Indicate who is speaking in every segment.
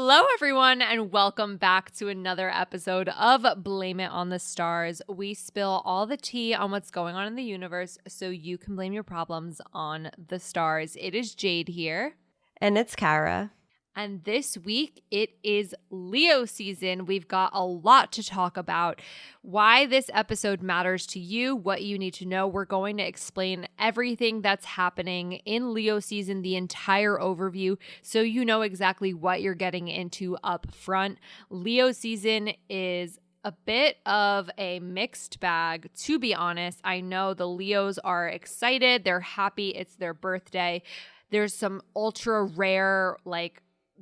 Speaker 1: Hello, everyone, and welcome back to another episode of Blame It on the Stars. We spill all the tea on what's going on in the universe so you can blame your problems on the stars. It is Jade here.
Speaker 2: And it's Kara.
Speaker 1: And this week, it is Leo season. We've got a lot to talk about, why this episode matters to you, what you need to know. We're going to explain everything that's happening in Leo season, the entire overview, so you know exactly what you're getting into up front. Leo season is a bit of a mixed bag, to be honest. I know the Leos are excited. They're happy. It's their birthday. There's some ultra rare,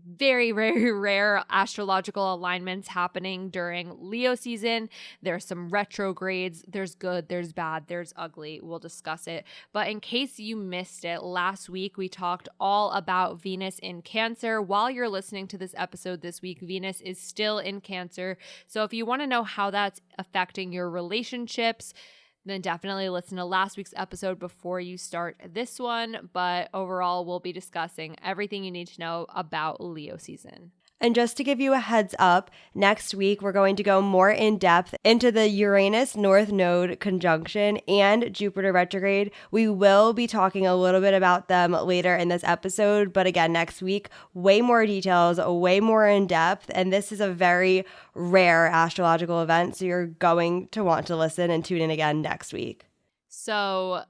Speaker 1: very, very rare astrological alignments happening during Leo season. There's some retrogrades. There's good, there's bad, there's ugly. We'll discuss it. But in case you missed it, last week we talked all about Venus in Cancer. While you're listening to this episode this week, Venus is still in Cancer. So if you want to know how that's affecting your relationships, then definitely listen to last week's episode before you start this one. But overall, we'll be discussing everything you need to know about Leo season.
Speaker 2: And just to give you a heads up, next week we're going to go more in depth into the Uranus North Node Conjunction and Jupiter Retrograde. We will be talking a little bit about them later in this episode, but again, next week, way more details, way more in depth, and this is a very rare astrological event, so you're going to want to listen and tune in again next week.
Speaker 1: So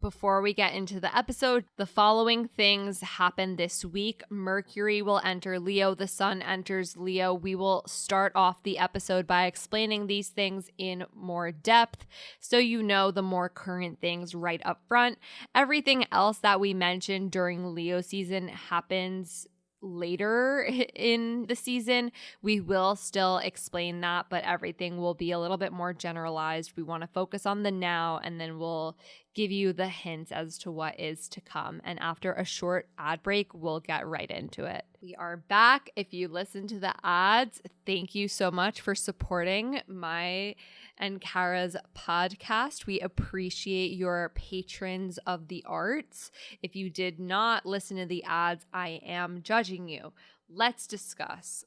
Speaker 1: before we get into the episode, the following things happen this week. Mercury will enter Leo. The sun enters Leo. We will start off the episode by explaining these things in more depth so you know the more current things right up front. Everything else that we mentioned during Leo season happens later in the season. We will still explain that, but everything will be a little bit more generalized. We want to focus on the now, and then we'll give you the hints as to what is to come. And after a short ad break, we'll get right into it. We are back. If you listen to the ads, thank you so much for supporting my and Kara's podcast. We appreciate your patrons of the arts. If you did not listen to the ads, I am judging you. Let's discuss.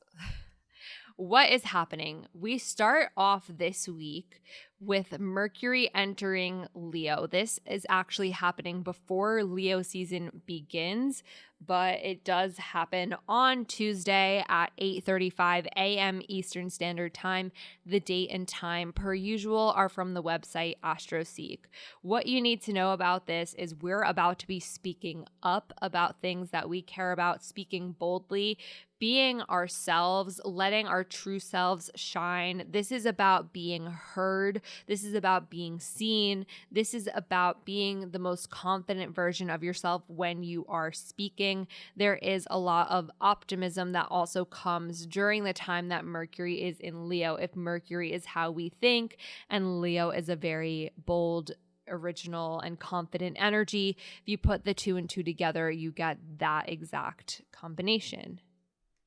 Speaker 1: What is happening? We start off this week with Mercury entering Leo. This is actually happening before Leo season begins, but it does happen on Tuesday at 8:35 a.m. Eastern Standard Time. The date and time, per usual, are from the website AstroSeek. What you need to know about this is we're about to be speaking up about things that we care about, speaking boldly, being ourselves, letting our true selves shine. This is about being heard. This is about being seen. This is about being the most confident version of yourself when you are speaking. There is a lot of optimism that also comes during the time that Mercury is in Leo. If Mercury is how we think, and Leo is a very bold, original, and confident energy, if you put the two and two together, you get that exact combination.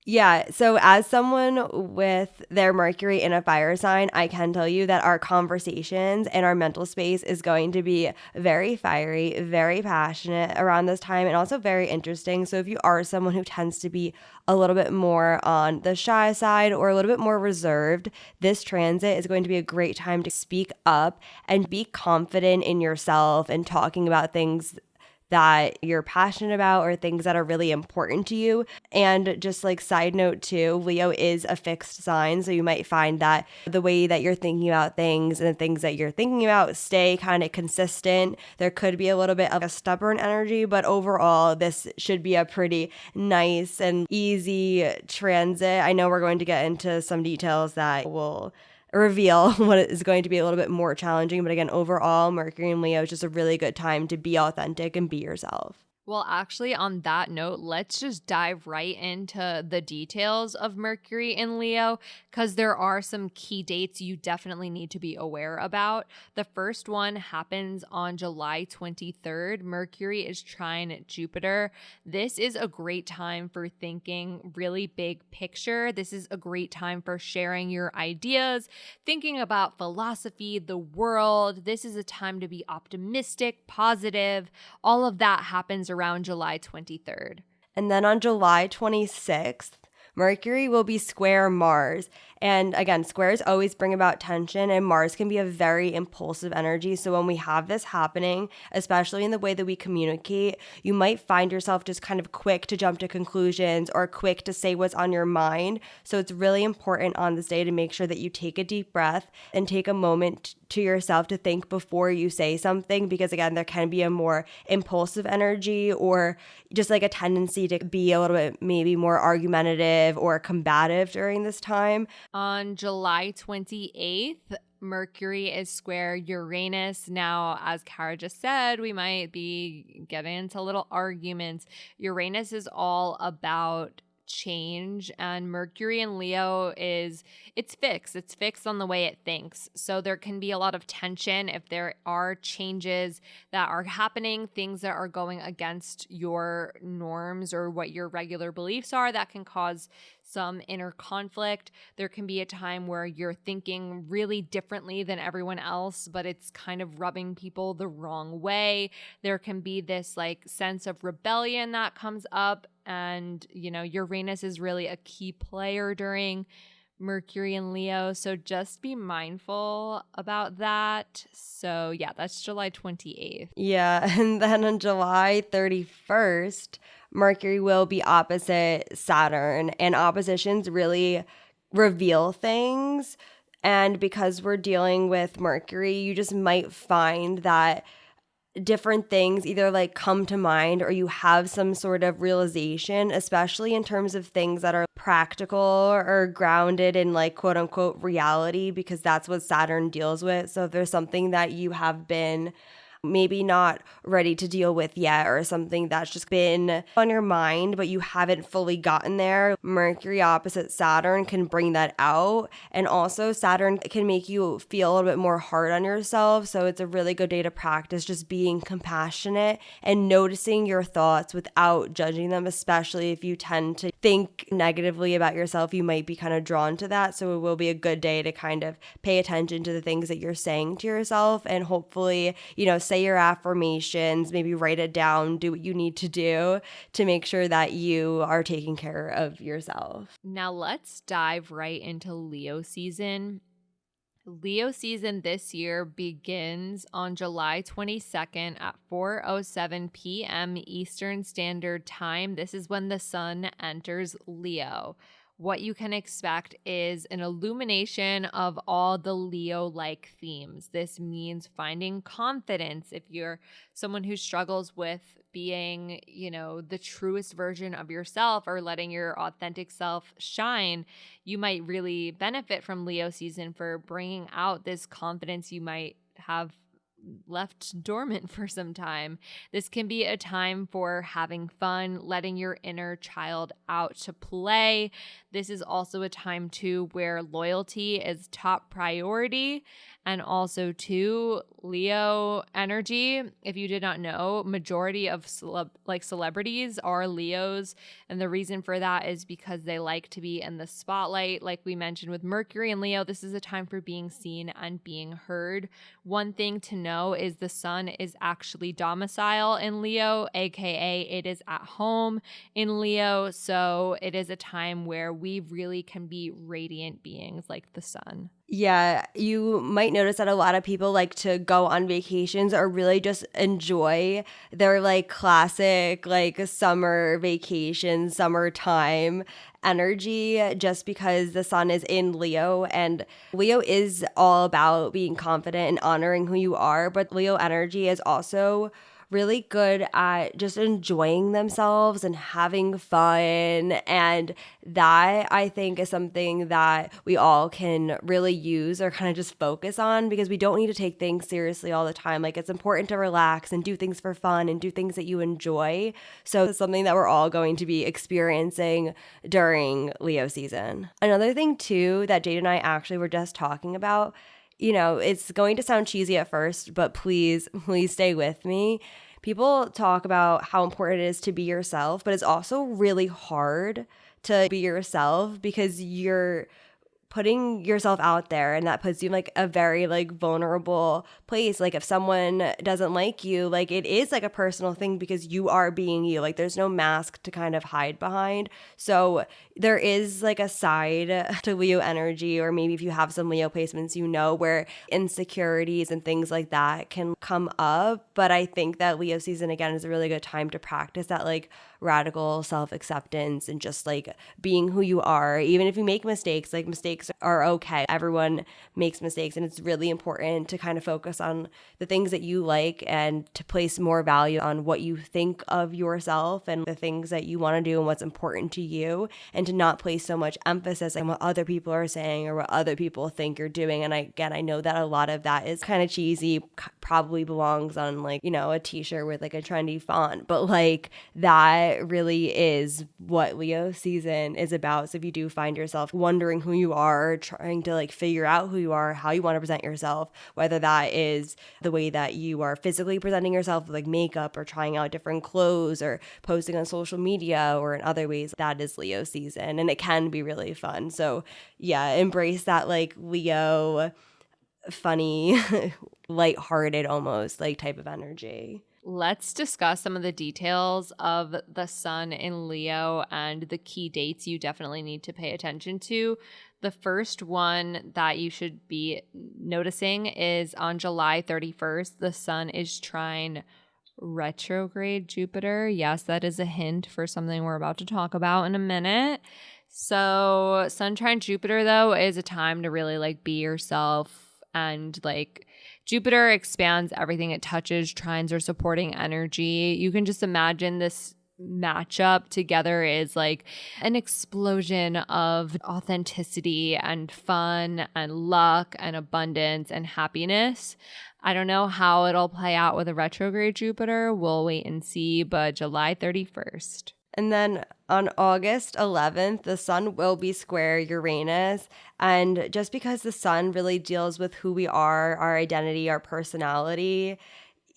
Speaker 2: Yeah, so as someone with their Mercury in a fire sign, I can tell you that our conversations and our mental space is going to be very fiery, very passionate around this time, and also very interesting. So if you are someone who tends to be a little bit more on the shy side or a little bit more reserved, this transit is going to be a great time to speak up and be confident in yourself and talking about things that you're passionate about or things that are really important to you. And just like side note too, Leo is a fixed sign, so you might find that the way that you're thinking about things and the things that you're thinking about stay kind of consistent. There could be a little bit of a stubborn energy, but overall this should be a pretty nice and easy transit. I know we're going to get into some details that will reveal what is going to be a little bit more challenging. But again, overall, Mercury and Leo is just a really good time to be authentic and be yourself.
Speaker 1: Well, actually, on that note, let's just dive right into the details of Mercury in Leo, because there are some key dates you definitely need to be aware about. The first one happens on July 23rd. Mercury is trine Jupiter. This is a great time for thinking really big picture. This is a great time for sharing your ideas, thinking about philosophy, the world. This is a time to be optimistic, positive. All of that happens around July 23rd.
Speaker 2: And then on July 26th, Mercury will be square Mars. And again, squares always bring about tension, and Mars can be a very impulsive energy. So when we have this happening, especially in the way that we communicate, you might find yourself just kind of quick to jump to conclusions or quick to say what's on your mind. So it's really important on this day to make sure that you take a deep breath and take a moment to yourself to think before you say something, because again, there can be a more impulsive energy or just like a tendency to be a little bit maybe more argumentative or combative during this time.
Speaker 1: On July 28th, Mercury is square Uranus. Now, as Kara just said, we might be getting into little arguments. Uranus is all about change, and Mercury in Leo it's fixed on the way it thinks. So there can be a lot of tension if there are changes that are happening, things that are going against your norms or what your regular beliefs are, that can cause some inner conflict. There can be a time where you're thinking really differently than everyone else, but it's kind of rubbing people the wrong way. There can be this like sense of rebellion that comes up, and Uranus is really a key player during Mercury and Leo, so just be mindful about that. So yeah, that's July 28th.
Speaker 2: Yeah, and then on July 31st, Mercury will be opposite Saturn, and oppositions really reveal things. And because we're dealing with Mercury, you just might find that different things either like come to mind or you have some sort of realization, especially in terms of things that are practical or grounded in like quote unquote reality, because that's what Saturn deals with. So if there's something that you have been maybe not ready to deal with yet, or something that's just been on your mind but you haven't fully gotten there, Mercury opposite Saturn can bring that out. And also Saturn can make you feel a little bit more hard on yourself, so it's a really good day to practice just being compassionate and noticing your thoughts without judging them, especially if you tend to think negatively about yourself. You might be kind of drawn to that, so it will be a good day to kind of pay attention to the things that you're saying to yourself, and hopefully say your affirmations, maybe write it down, do what you need to do to make sure that you are taking care of yourself.
Speaker 1: Now let's dive right into Leo season. Leo season this year begins on July 22nd at 4:07 p.m. Eastern Standard Time. This is when the sun enters Leo. What you can expect is an illumination of all the Leo-like themes. This means finding confidence. If you're someone who struggles with being, the truest version of yourself or letting your authentic self shine, you might really benefit from Leo season for bringing out this confidence you might have left dormant for some time. This can be a time for having fun, letting your inner child out to play. This is also a time too where loyalty is top priority, and also too Leo energy. If you did not know, majority of celebrities are Leos, and the reason for that is because they like to be in the spotlight. Like we mentioned with Mercury and Leo, this is a time for being seen and being heard. One thing to know is the sun is actually domicile in Leo, aka it is at home in Leo. So it is a time where we really can be radiant beings like the sun.
Speaker 2: Yeah, you might notice that a lot of people like to go on vacations or really just enjoy their like classic like summer vacation, summertime energy, just because the sun is in Leo, and Leo is all about being confident and honoring who you are, but Leo energy is also really good at just enjoying themselves and having fun. And that, I think, is something that we all can really use or kind of just focus on, because we don't need to take things seriously all the time. Like, it's important to relax and do things for fun and do things that you enjoy. So it's something that we're all going to be experiencing during Leo season. Another thing too that Jade and I actually were just talking about, it's going to sound cheesy at first, but please stay with me. People talk about how important it is to be yourself, but it's also really hard to be yourself because you're putting yourself out there, and that puts you in like a very like vulnerable place. Like if someone doesn't like you, like it is like a personal thing because you are being you. Like there's no mask to kind of hide behind. So there is like a side to Leo energy, or maybe if you have some Leo placements, you know, where insecurities and things like that can come up. But I think that Leo season again is a really good time to practice that like radical self-acceptance and just like being who you are. Even if you make mistakes, like mistakes are okay. Everyone makes mistakes, and it's really important to kind of focus on the things that you like and to place more value on what you think of yourself and the things that you want to do and what's important to you, and to not place so much emphasis on what other people are saying or what other people think you're doing. And I know that a lot of that is kind of cheesy, probably belongs on like, you know, a t-shirt with like a trendy font, but like that really is what Leo season is about. So if you do find yourself wondering who you are, trying to like figure out who you are, how you want to present yourself, whether that is the way that you are physically presenting yourself with like makeup or trying out different clothes or posting on social media or in other ways, that is Leo season, and it can be really fun. So yeah, embrace that like Leo funny lighthearted almost like type of energy.
Speaker 1: Let's discuss some of the details of the sun in Leo and the key dates you definitely need to pay attention to. The first one that you should be noticing is on July 31st, the sun is trine retrograde Jupiter. Yes, that is a hint for something we're about to talk about in a minute. So sun trine Jupiter, though, is a time to really like be yourself, and like Jupiter expands everything it touches. Trines are supporting energy. You can just imagine this matchup together is like an explosion of authenticity and fun and luck and abundance and happiness. I don't know how it'll play out with a retrograde Jupiter. We'll wait and see, but July 31st.
Speaker 2: And then on August 11th, the sun will be square Uranus. And just because the sun really deals with who we are, our identity, our personality,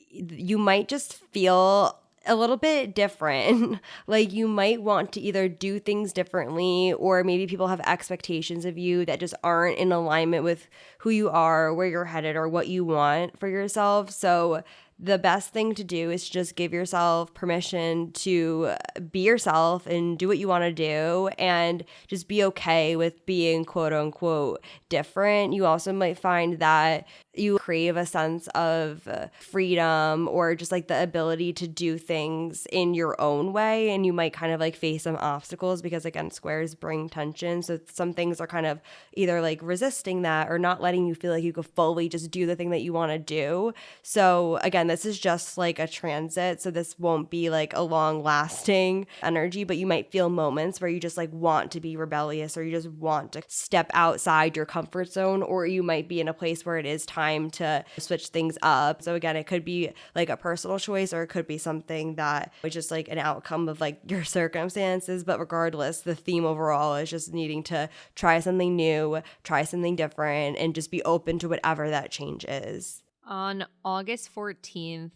Speaker 2: you might just feel a little bit different. Like you might want to either do things differently, or maybe people have expectations of you that just aren't in alignment with who you are, where you're headed, or what you want for yourself. So the best thing to do is just give yourself permission to be yourself and do what you want to do, and just be okay with being quote unquote different. You also might find that you crave a sense of freedom, or just like the ability to do things in your own way. And you might kind of like face some obstacles because, again, squares bring tension. So some things are kind of either like resisting that or not letting you feel like you could fully just do the thing that you want to do. So again, this is just like a transit. So this won't be like a long lasting energy, but you might feel moments where you just like want to be rebellious, or you just want to step outside your comfort zone, or you might be in a place where it is time to switch things up. So again, it could be like a personal choice, or it could be something that was just like an outcome of like your circumstances. But regardless, the theme overall is just needing to try something new, try something different, and just be open to whatever that change is.
Speaker 1: On August 14th,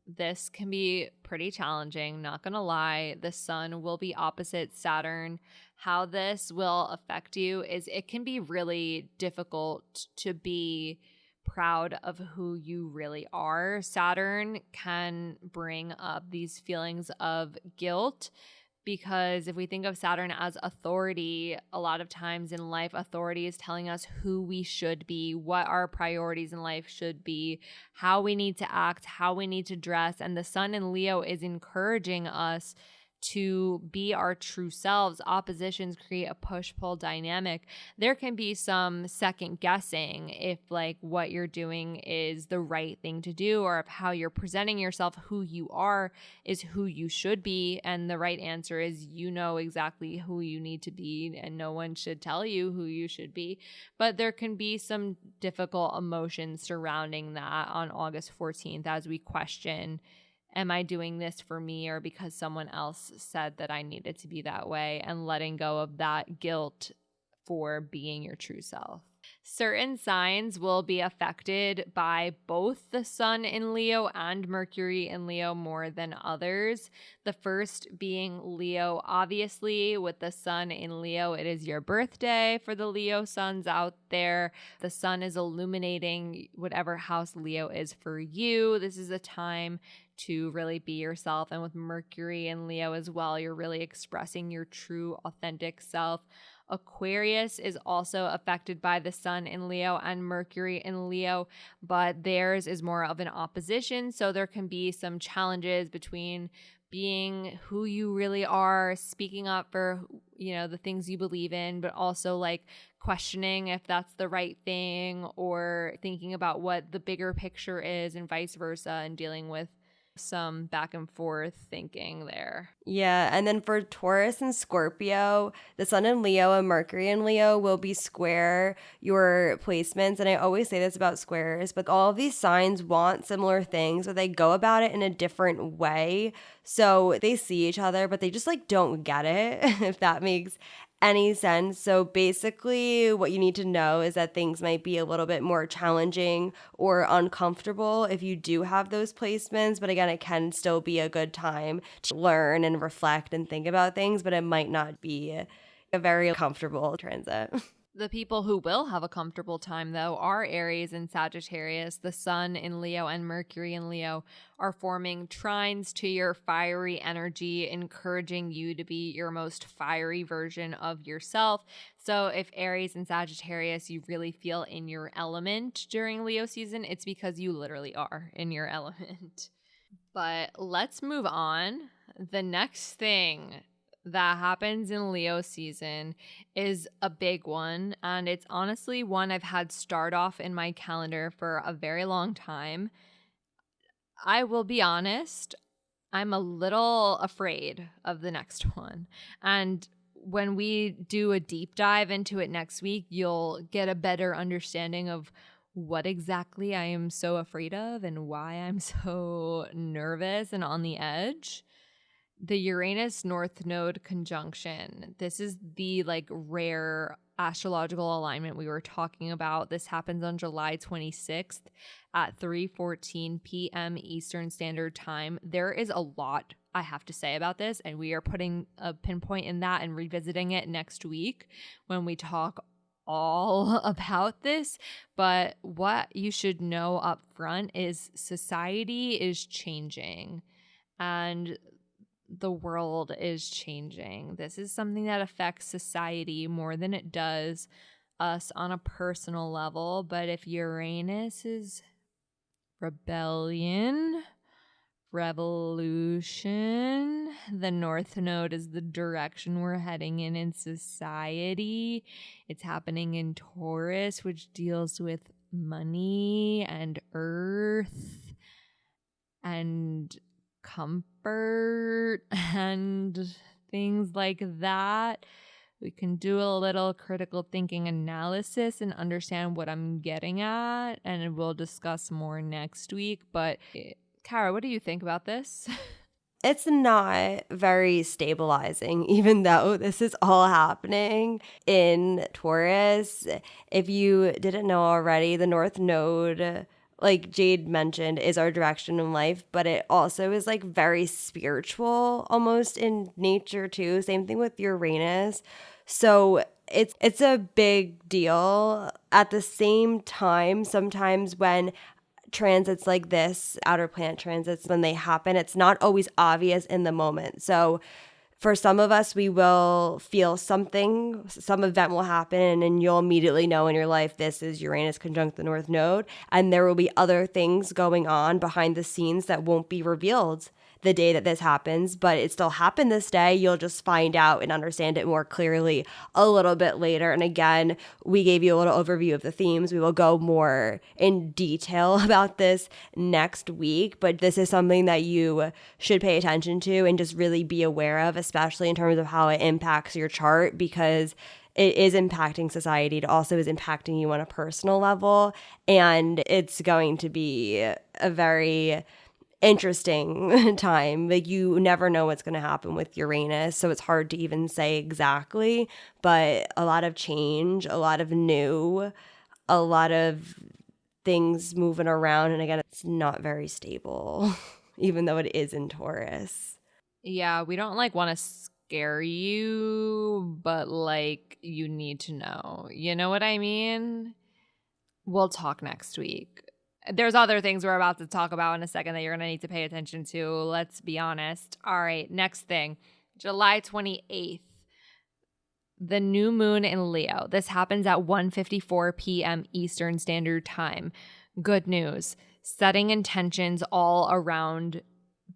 Speaker 1: this can be pretty challenging, not gonna lie. The sun will be opposite Saturn. How this will affect you is it can be really difficult to be proud of who you really are. Saturn can bring up these feelings of guilt, because if we think of Saturn as authority, a lot of times in life, authority is telling us who we should be, what our priorities in life should be, how we need to act, how we need to dress. And the sun in Leo is encouraging us to be our true selves. Oppositions create a push-pull dynamic. There can be some second guessing if like what you're doing is the right thing to do, or if how you're presenting yourself, who you are, is who you should be. And the right answer is you know exactly who you need to be, and no one should tell you who you should be. But there can be some difficult emotions surrounding that on August 14th as we question, am I doing this for me or because someone else said that I needed to be that way? And letting go of that guilt for being your true self. Certain signs will be affected by both the sun in Leo and Mercury in Leo more than others. The first being Leo. Obviously, with the sun in Leo, it is your birthday for the Leo suns out there. The sun is illuminating whatever house Leo is for you. This is a time to really be yourself. And with Mercury in Leo as well, you're really expressing your true, authentic self. Aquarius is also affected by the sun in Leo and Mercury in Leo, but theirs is more of an opposition. So there can be some challenges between being who you really are, speaking up for, the things you believe in, but also like questioning if that's the right thing or thinking about what the bigger picture is and vice versa, and dealing with some back and forth thinking there.
Speaker 2: Yeah, and then for Taurus and Scorpio, the sun in Leo and Mercury in Leo will be square your placements. And I always say this about squares, but all of these signs want similar things, but they go about it in a different way. So they see each other, but they just like don't get it, if that makes any sense. So basically what you need to know is that things might be a little bit more challenging or uncomfortable if you do have those placements. But again, it can still be a good time to learn and reflect and think about things, but it might not be a very comfortable transit.
Speaker 1: The people who will have a comfortable time, though, are Aries and Sagittarius. The sun in Leo and Mercury in Leo are forming trines to your fiery energy, encouraging you to be your most fiery version of yourself. So if Aries and Sagittarius, you really feel in your element during Leo season, it's because you literally are in your element. But let's move on. The next thing that happens in Leo season is a big one, and it's honestly one I've had start off in my calendar for a very long time. I will be honest, I'm a little afraid of the next one. And when we do a deep dive into it next week, you'll get a better understanding of what exactly I am so afraid of and why I'm so nervous and on the edge. The Uranus North Node Conjunction. This is the rare astrological alignment we were talking about. This happens on July 26th at 3:14 p.m. Eastern Standard Time. There is a lot I have to say about this, and we are putting a pinpoint in that and revisiting it next week when we talk all about this. But what you should know up front is society is changing, and the world is changing. This is something that affects society more than it does us on a personal level. But if Uranus is rebellion, revolution, the North Node is the direction we're heading in society. It's happening in Taurus, which deals with money and earth and comfort and things like that. We can do a little critical thinking analysis and understand what I'm getting at, and we'll discuss more next week. But Kara, what do you think about this?
Speaker 2: It's not very stabilizing, even though this is all happening in Taurus. If you didn't know already, the North Node, like Jade mentioned, is our direction in life, but it also is very spiritual almost in nature too. Same thing with Uranus. So it's a big deal. At the same time, sometimes when transits like this, outer planet transits, when they happen, it's not always obvious in the moment. So for some of us, we will feel something, some event will happen, and you'll immediately know in your life, this is Uranus conjunct the North Node. And there will be other things going on behind the scenes that won't be revealed the day that this happens, but it still happened this day. You'll just find out and understand it more clearly a little bit later. And again, we gave you a little overview of the themes. We will go more in detail about this next week, but this is something that you should pay attention to and just really be aware of, especially in terms of how it impacts your chart, because it is impacting society. It also is impacting you on a personal level, and it's going to be a very interesting time. You never know what's going to happen with Uranus, so it's hard to even say exactly, but a lot of change, a lot of new a lot of things moving around. And again, it's not very stable, even though it is in Taurus.
Speaker 1: Yeah, we don't like want to scare you, but like you need to know. You know what I mean? We'll talk next week. There's other things we're about to talk about in a second that you're going to need to pay attention to. Let's be honest. All right, next thing. July 28th. The new moon in Leo. This happens at 1:54 p.m. Eastern Standard Time. Good news. Setting intentions all around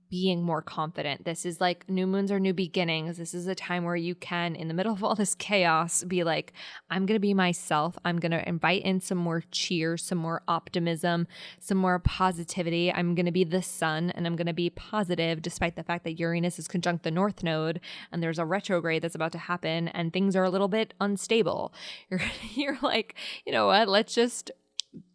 Speaker 1: being more confident. This is like new moons are new beginnings. This is a time where you can, in the middle of all this chaos, be like, I'm going to be myself. I'm going to invite in some more cheer, some more optimism, some more positivity. I'm going to be the sun and I'm going to be positive despite the fact that Uranus is conjunct the North Node and there's a retrograde that's about to happen and things are a little bit unstable. You're like, you know what? Let's just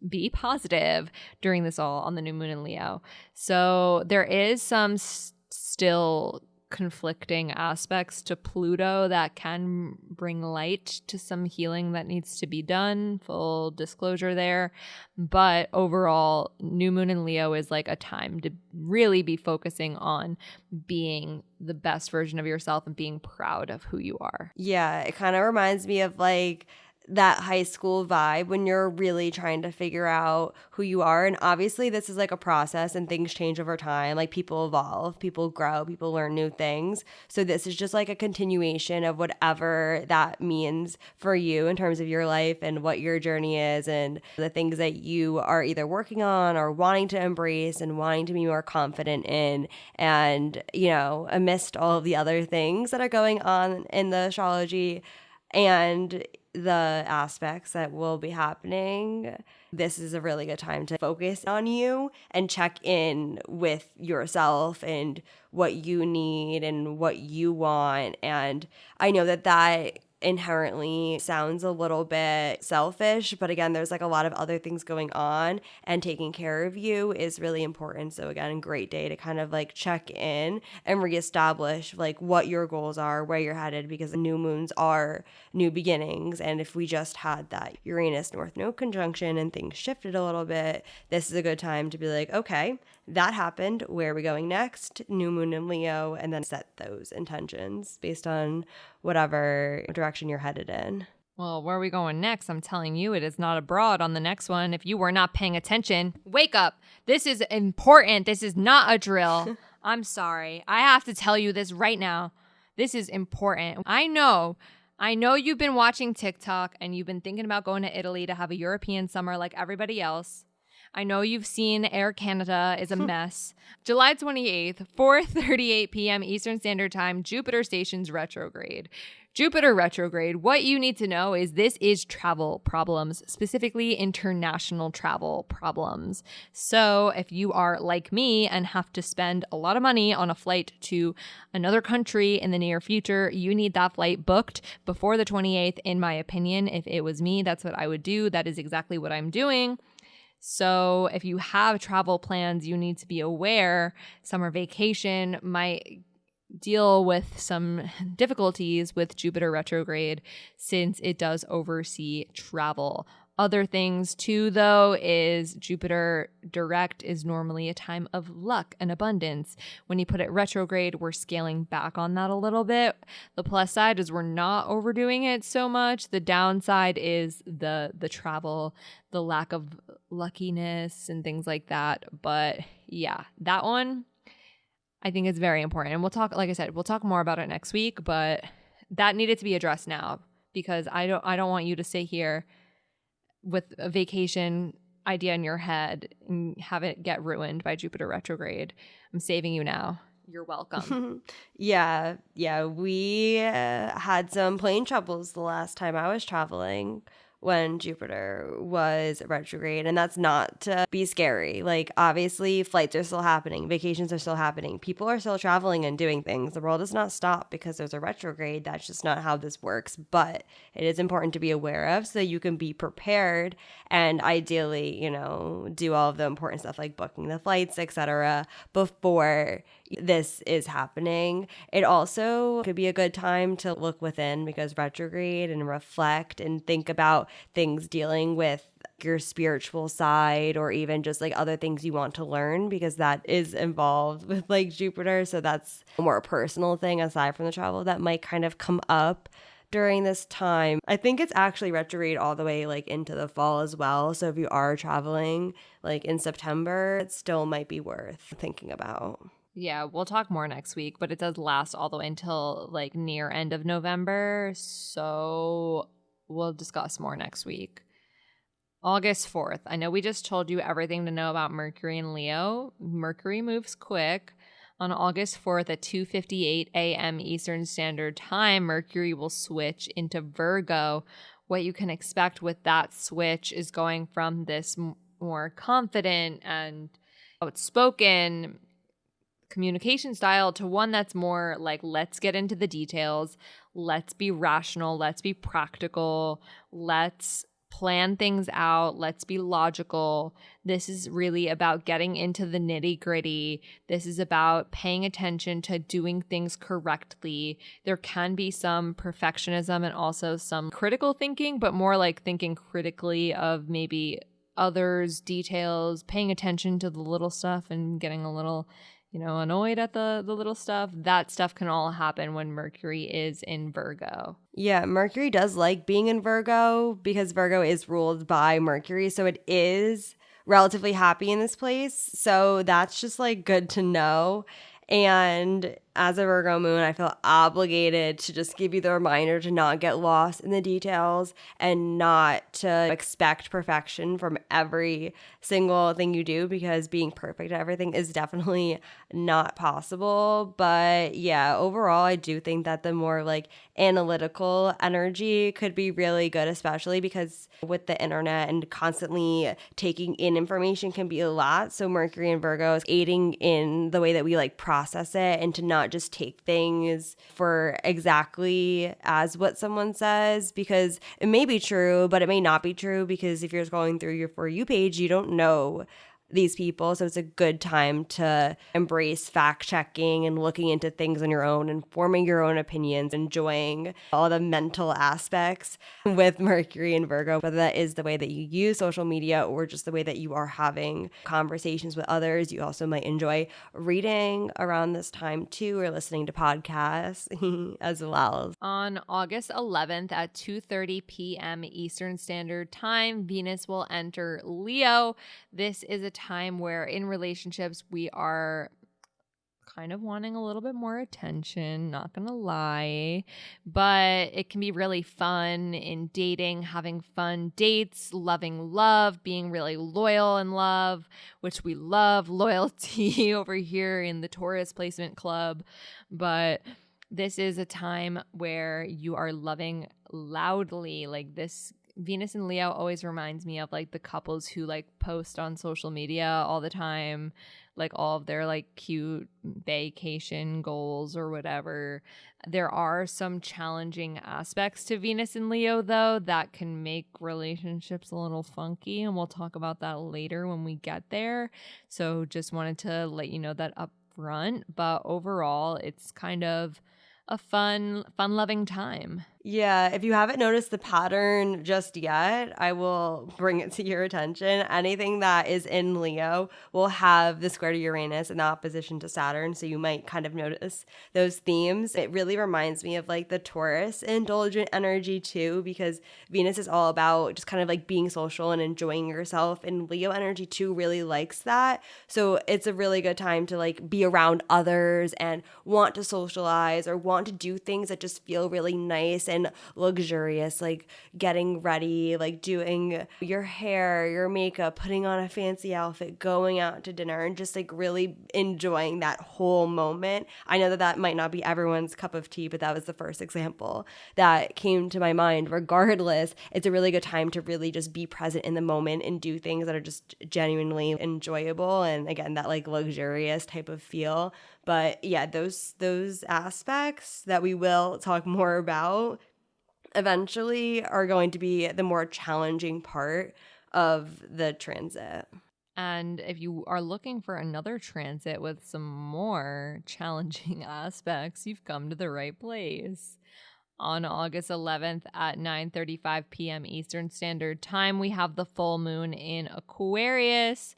Speaker 1: be positive during this all on the new moon in Leo. So there is some still conflicting aspects to Pluto that can bring light to some healing that needs to be done. Full disclosure there. But overall, new moon in Leo is like a time to really be focusing on being the best version of yourself and being proud of who you are.
Speaker 2: Yeah, it kind of reminds me of like that high school vibe when you're really trying to figure out who you are. And obviously this is like a process and things change over time. Like people evolve, people grow, people learn new things. So this is just like a continuation of whatever that means for you in terms of your life and what your journey is and the things that you are either working on or wanting to embrace and wanting to be more confident in. And, you know, amidst all of the other things that are going on in the astrology and the aspects that will be happening, this is a really good time to focus on you and check in with yourself and what you need and what you want. And I know that that inherently sounds a little bit selfish, but again, there's like a lot of other things going on and taking care of you is really important. So again, great day to kind of like check in and reestablish like what your goals are, where you're headed, because new moons are new beginnings. And if we just had that Uranus North Node conjunction and things shifted a little bit, this is a good time to be like, okay, that happened. Where are we going next? New moon in Leo, and then set those intentions based on whatever direction you're headed in.
Speaker 1: Well, where are we going next? I'm telling you, it is not abroad on the next one. If you were not paying attention, wake up. This is important. This is not a drill. I'm sorry. I have to tell you this right now. This is important. I know you've been watching TikTok and you've been thinking about going to Italy to have a European summer like everybody else. I know you've seen Air Canada is a mess. July 28th, 4:38 p.m. Eastern Standard Time, Jupiter stations retrograde. Jupiter retrograde, what you need to know is this is travel problems, specifically international travel problems. So if you are like me and have to spend a lot of money on a flight to another country in the near future, you need that flight booked before the 28th, in my opinion. If it was me, that's what I would do. That is exactly what I'm doing. So if you have travel plans, you need to be aware summer vacation might deal with some difficulties with Jupiter retrograde since it does oversee travel. Other things too, though, is Jupiter direct is normally a time of luck and abundance. When you put it retrograde, we're scaling back on that a little bit. The plus side is we're not overdoing it so much. The downside is the travel, the lack of luckiness and things like that. But yeah, that one I think is very important. And we'll talk, like I said, we'll talk more about it next week, but that needed to be addressed now because I don't want you to sit here with a vacation idea in your head and have it get ruined by Jupiter retrograde. I'm saving you now. You're welcome.
Speaker 2: Yeah. We had some plane troubles the last time I was traveling when Jupiter was retrograde, and that's not to be scary. Like, obviously, flights are still happening, vacations are still happening, people are still traveling and doing things. The world does not stop because there's a retrograde. That's just not how this works, but it is important to be aware of so you can be prepared and ideally, do all of the important stuff like booking the flights, etc., before this is happening. It also could be a good time to look within because retrograde and reflect and think about things dealing with your spiritual side or even just like other things you want to learn, because that is involved with like Jupiter. So that's a more personal thing aside from the travel that might kind of come up during this time. I think it's actually retrograde all the way like into the fall as well. So if you are traveling like in September, it still might be worth thinking about.
Speaker 1: Yeah, we'll talk more next week, but it does last all the way until like near end of November. So we'll discuss more next week. August 4th. I know we just told you everything to know about Mercury and Leo. Mercury moves quick. On August 4th at 2:58 a.m. Eastern Standard Time, Mercury will switch into Virgo. What you can expect with that switch is going from this more confident and outspoken communication style to one that's more like, let's get into the details, let's be rational, let's be practical, let's plan things out, let's be logical. This is really about getting into the nitty-gritty. This is about paying attention to doing things correctly. There can be some perfectionism and also some critical thinking, but more like thinking critically of maybe others' details, paying attention to the little stuff and getting a little annoyed at the little stuff. That stuff can all happen when Mercury is in Virgo.
Speaker 2: Yeah, Mercury does like being in Virgo because Virgo is ruled by Mercury. So it is relatively happy in this place. So that's just like good to know. And as a Virgo moon, I feel obligated to just give you the reminder to not get lost in the details and not to expect perfection from every single thing you do, because being perfect at everything is definitely not possible. But yeah, overall, I do think that the more like analytical energy could be really good, especially because with the internet and constantly taking in information can be a lot. So Mercury and Virgo is aiding in the way that we like process it and to not just take things for exactly as what someone says, because it may be true, but it may not be true, because if you're scrolling through your For You page, you don't know these people. So it's a good time to embrace fact checking and looking into things on your own and forming your own opinions, enjoying all the mental aspects with Mercury and Virgo, whether that is the way that you use social media or just the way that you are having conversations with others. You also might enjoy reading around this time too, or listening to podcasts as well.
Speaker 1: On August 11th at 2:30 p.m. Eastern Standard Time, Venus will enter Leo. This is a time where in relationships we are kind of wanting a little bit more attention, not gonna lie, but it can be really fun in dating, having fun dates, loving love, being really loyal in love, which we love loyalty over here in the Taurus Placement Club. But this is a time where you are loving loudly. Like this Venus and Leo always reminds me of like the couples who like post on social media all the time, like all of their like cute vacation goals or whatever. There are some challenging aspects to Venus and Leo though that can make relationships a little funky, and we'll talk about that later when we get there. So just wanted to let you know that up front, but overall it's kind of a fun loving time.
Speaker 2: Yeah, if you haven't noticed the pattern just yet, I will bring it to your attention. Anything that is in Leo will have the square to Uranus in opposition to Saturn, so you might kind of notice those themes. It really reminds me of like the Taurus indulgent energy too, because Venus is all about just kind of like being social and enjoying yourself, and Leo energy too really likes that. So it's a really good time to like be around others and want to socialize or want to do things that just feel really nice and luxurious, like getting ready, like doing your hair, your makeup, putting on a fancy outfit, going out to dinner, and just like really enjoying that whole moment. I know that that might not be everyone's cup of tea, but that was the first example that came to my mind. Regardless, it's a really good time to really just be present in the moment and do things that are just genuinely enjoyable, and again, that like luxurious type of feel. But yeah, those aspects that we will talk more about eventually are going to be the more challenging part of the transit.
Speaker 1: And if you are looking for another transit with some more challenging aspects, you've come to the right place. on August 11th at 9:35 p.m. Eastern Standard Time, we have the full moon in Aquarius.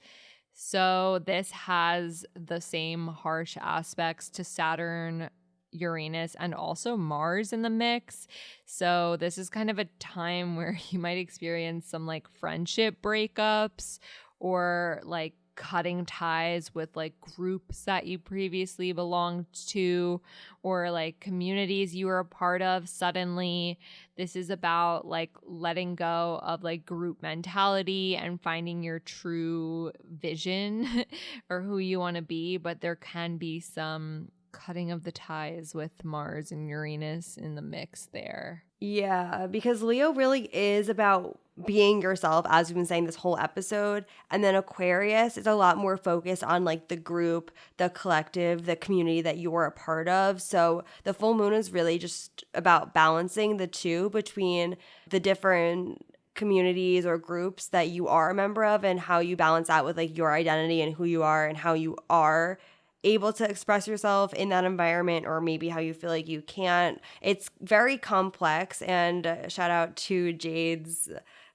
Speaker 1: So this has the same harsh aspects to Saturn, Uranus, and also Mars in the mix. So this is kind of a time where you might experience some like friendship breakups or like cutting ties with like groups that you previously belonged to or like communities you were a part of suddenly. This is about like letting go of like group mentality and finding your true vision or who you want to be, but there can be some cutting of the ties with Mars and Uranus in the mix there.
Speaker 2: Yeah, because Leo really is about being yourself, as we've been saying this whole episode. And then Aquarius is a lot more focused on like the group, the collective, the community that you're a part of. So the full moon is really just about balancing the two between the different communities or groups that you are a member of and how you balance out with like your identity and who you are and how you are able to express yourself in that environment, or maybe how you feel like you can't. It's very complex, and shout out to Jade's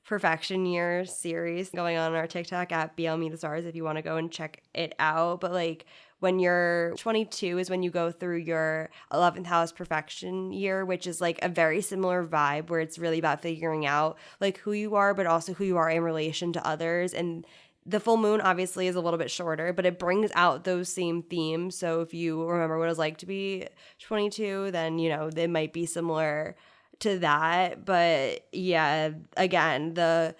Speaker 2: Perfection Year series going on our TikTok at BL Me the Stars if you want to go and check it out. But like when you're 22 is when you go through your 11th house perfection year, which is like a very similar vibe where it's really about figuring out like who you are, but also who you are in relation to others. And the full moon obviously is a little bit shorter, but it brings out those same themes. So if you remember what it was like to be 22, then, you know, it might be similar to that. But yeah, again, the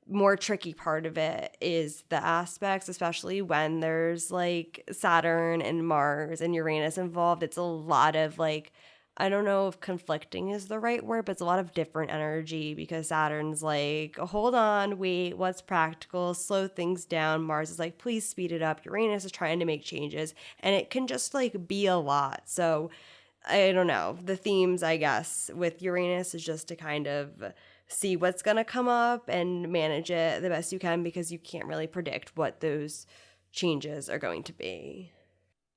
Speaker 2: more tricky part of it is the aspects, especially when there's like Saturn and Mars and Uranus involved. It's a lot of like, I don't know if conflicting is the right word, but it's a lot of different energy because Saturn's like, hold on, wait, what's practical? Slow things down. Mars is like, please speed it up. Uranus is trying to make changes, and it can just like be a lot. So I don't know. The themes, I guess, with Uranus is just to kind of see what's going to come up and manage it the best you can because you can't really predict what those changes are going to be.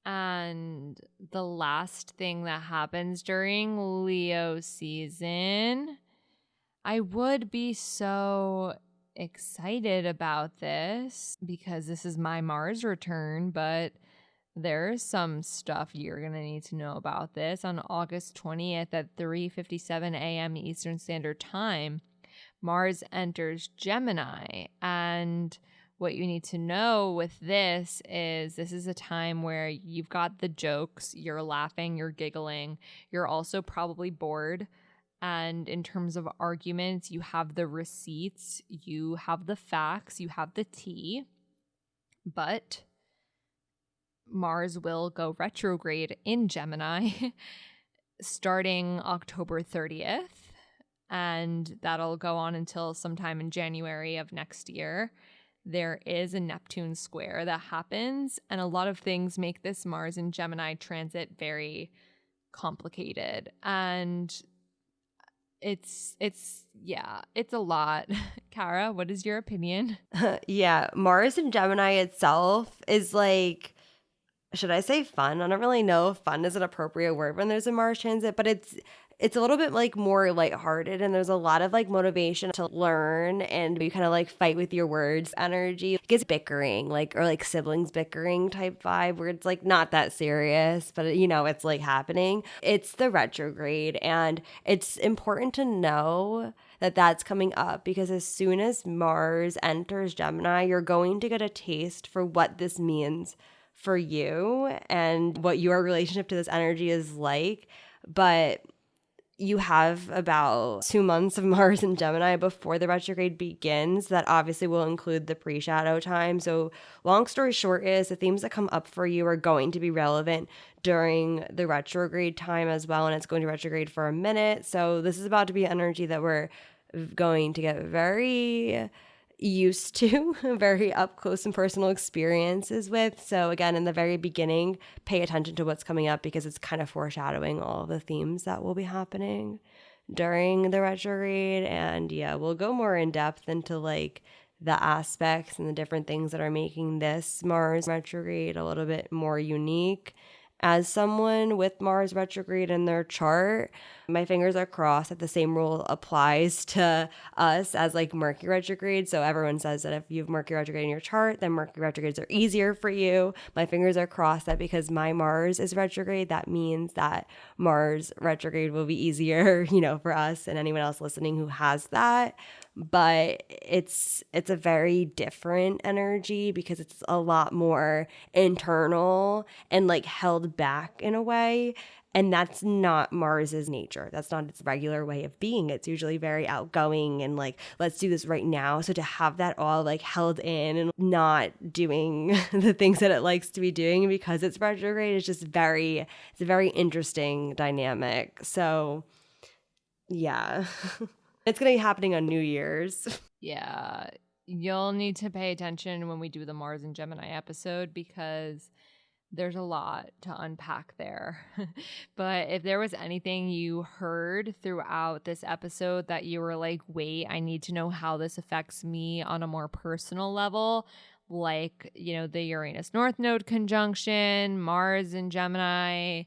Speaker 1: And the last thing that happens during Leo season, I would be so excited about this because this is my Mars return, but there's some stuff you're going to need to know about this. On August 20th at 3:57 a.m. Eastern Standard Time, Mars enters Gemini, and what you need to know with this is a time where you've got the jokes, you're laughing, you're giggling, you're also probably bored. And in terms of arguments, you have the receipts, you have the facts, you have the tea. But Mars will go retrograde in Gemini starting October 30th. And that'll go on until sometime in January of next year. There is a Neptune square that happens, and a lot of things make this Mars and Gemini transit very complicated. And it's a lot. Kara, what is your opinion?
Speaker 2: Yeah, Mars and Gemini itself is like, should I say fun? I don't really know if fun is an appropriate word when there's a Mars transit, but it's a little bit like more lighthearted, and there's a lot of like motivation to learn, and you kind of like fight with your words energy. It gets bickering, like, or like siblings bickering type vibe where it's like not that serious, but you know, it's like happening. It's the retrograde, and it's important to know that that's coming up because as soon as Mars enters Gemini, you're going to get a taste for what this means for you and what your relationship to this energy is like. But you have about 2 months of Mars and Gemini before the retrograde begins. That obviously will include the pre-shadow time. So long story short is the themes that come up for you are going to be relevant during the retrograde time as well. And it's going to retrograde for a minute. So this is about to be energy that we're going to get very used to, very up close and personal experiences with. So again, in the very beginning, pay attention to what's coming up because it's kind of foreshadowing all of the themes that will be happening during the retrograde. And yeah, we'll go more in depth into like the aspects and the different things that are making this Mars retrograde a little bit more unique As someone with Mars retrograde in their chart, my fingers are crossed that the same rule applies to us as like Mercury retrograde. So everyone says that if you have Mercury retrograde in your chart, then Mercury retrogrades are easier for you. My fingers are crossed that because my Mars is retrograde, that means that Mars retrograde will be easier, for us and anyone else listening who has that. But it's a very different energy because it's a lot more internal and like held back in a way. And that's not Mars's nature. That's not its regular way of being. It's usually very outgoing and like, let's do this right now. So to have that all like held in and not doing the things that it likes to be doing because it's retrograde is just it's a very interesting dynamic. So yeah, it's going to be happening on New Year's.
Speaker 1: Yeah, you'll need to pay attention when we do the Mars and Gemini episode because there's a lot to unpack there. But if there was anything you heard throughout this episode that you were like, wait, I need to know how this affects me on a more personal level, like, the Uranus North Node Conjunction, Mars and Gemini,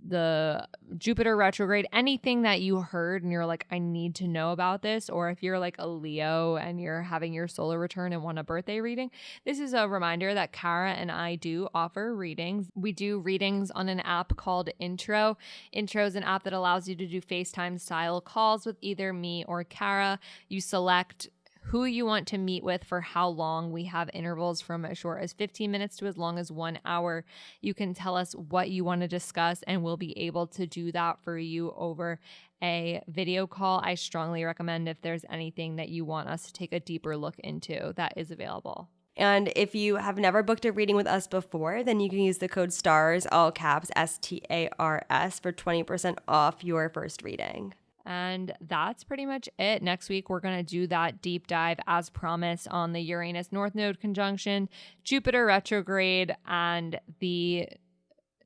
Speaker 1: the Jupiter retrograde, anything that you heard and you're like, I need to know about this, or if you're like a Leo and you're having your solar return and want a birthday reading, this is a reminder that Kara and I do offer readings. We do readings on an app called Intro. Intro is an app that allows you to do FaceTime style calls with either me or Kara. You select who you want to meet with for how long. We have intervals from as short as 15 minutes to as long as 1 hour. You can tell us what you want to discuss and we'll be able to do that for you over a video call. I strongly recommend if there's anything that you want us to take a deeper look into, that is available.
Speaker 2: And if you have never booked a reading with us before, then you can use the code STARS, all caps, STARS, for 20% off your first reading.
Speaker 1: And that's pretty much it. Next week, we're going to do that deep dive as promised on the Uranus North Node Conjunction, Jupiter retrograde, and the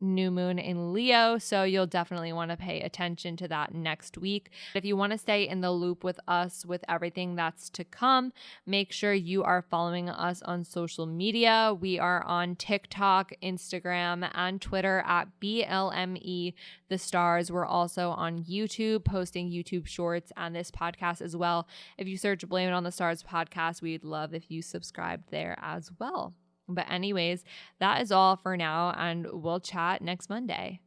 Speaker 1: new moon in Leo. So you'll definitely want to pay attention to that next week. If you want to stay in the loop with us with everything that's to come, make sure you are following us on social media. We are on TikTok, Instagram, and Twitter at BLME The Stars. We're also on YouTube, posting YouTube shorts and this podcast as well. If you search Blame It on the Stars podcast, we'd love if you subscribed there as well. But anyways, that is all for now, and we'll chat next Monday.